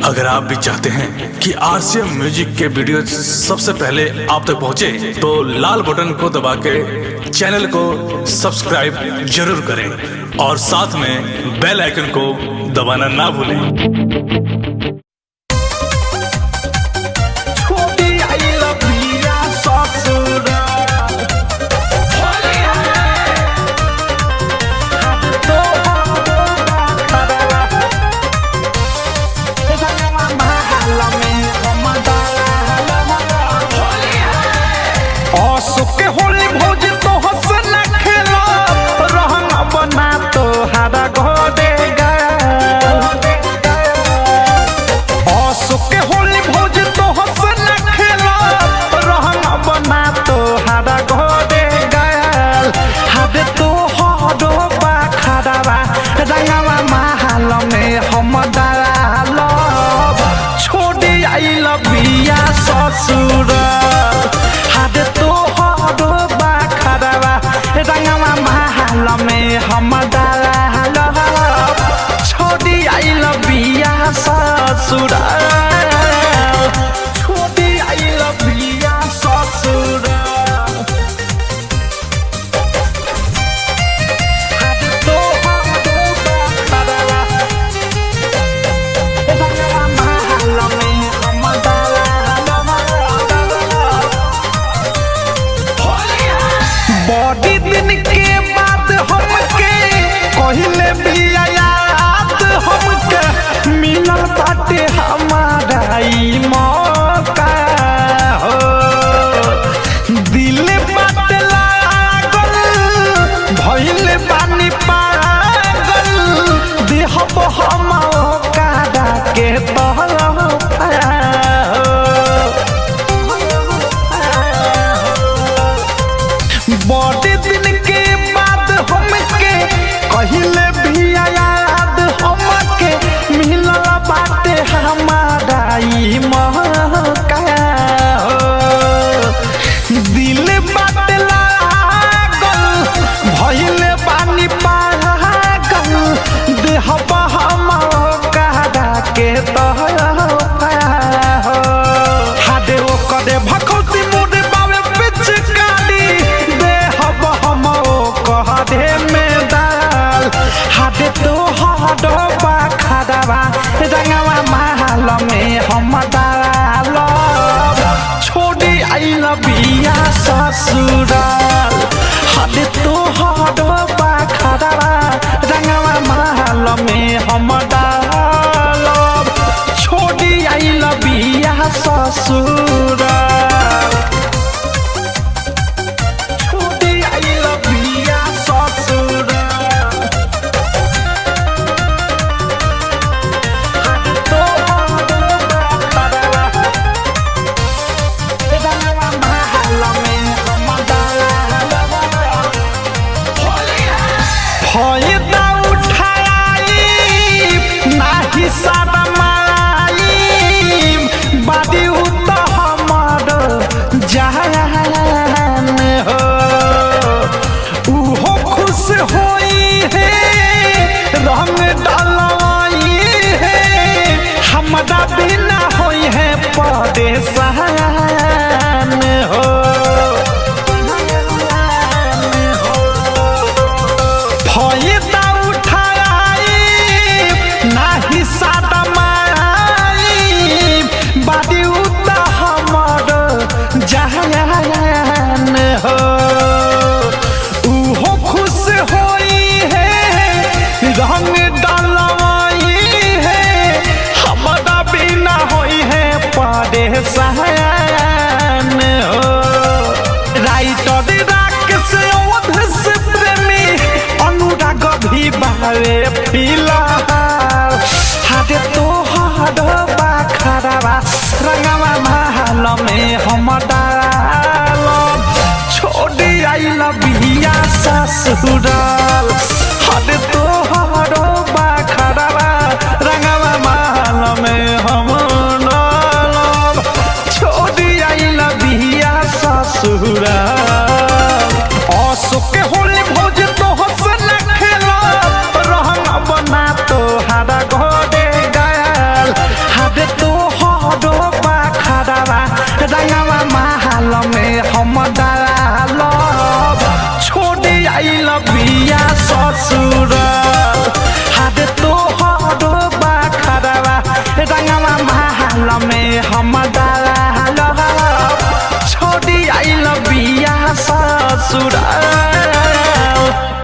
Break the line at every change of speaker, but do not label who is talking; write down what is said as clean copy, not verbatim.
अगर आप भी चाहते हैं कि आरसीएम म्यूजिक के वीडियो सबसे पहले आप तक पहुंचे, तो लाल बटन को दबा के चैनल को सब्सक्राइब जरूर करें और साथ में बेल आइकन को दबाना ना भूलें।
के होली भौज तो हंस न खेलो रहन बना तो हरा घोड़े के होली भौज तो हंस न खेलो रहन बना तो हरा घोड़े गल हद तो हदो बा खड़ावा रंगवा महल में हम डालो छोड़ी आइल बिया ससुर हद तो रंगवा महल में हम डालो छोड़ी आइल बिया ससुर छोड़ी आइल बिया ससुर बड़ी दिन के बाद हमके कहले बिया याद हमके मिलल बाटे हमारा ई मौका हो दिल बात लागल भइल बानी पागल देहब हम कादा के बड़े दिन के बाद हमके कहले बिया याद हमके मिलल बाटे हमारा ई मौका हो दिल बात लागल भइल बानी पागल देहब हम कादा के हाडे ओकरे भखौती मुड़े बावे पिचकारी कहदे में दाल हाथे तो हदो बा खड़ावा रंगवा महल में हम डालो छोड़ी आइल बिया ससुराल हाथे तो हदो बा खड़ावा रंगवा महल में हम डालो छोड़ी आइल बिया ससुराल फायदा उठाई नाही सादा माई बादी उत हमर जहान हो उहो खुश होई है रंग डालवाई है हमरा बिना होई है परेशान हो फायदा उठाई नाही सादा माई बादी उत हमर जहान हो उहो खुश होई है रंग डालवाई है हमरा बिना होई है परेशान हो राइटर राकेश अवधेश प्रेमी अनुराग भी बावे फिलहाल हाथे तो हदो बा खड़ावा रंगवा महल में हम डालो छोड़ी आइल बिया ससुराल हाथे तो हदो बा खड़ावा रंगवा महल में हम डालो छोड़ी आइल बिया ससुराल के होली भौज तो हंस न खेलो रहन बना तो हरा घोड़े गल रंगवा महल में हम डालब छोड़ी आइल बिया ससुर हाथ तोहरो बाखरवा रंगवा महल में हम डालब छोड़ी आइल बिया ससुर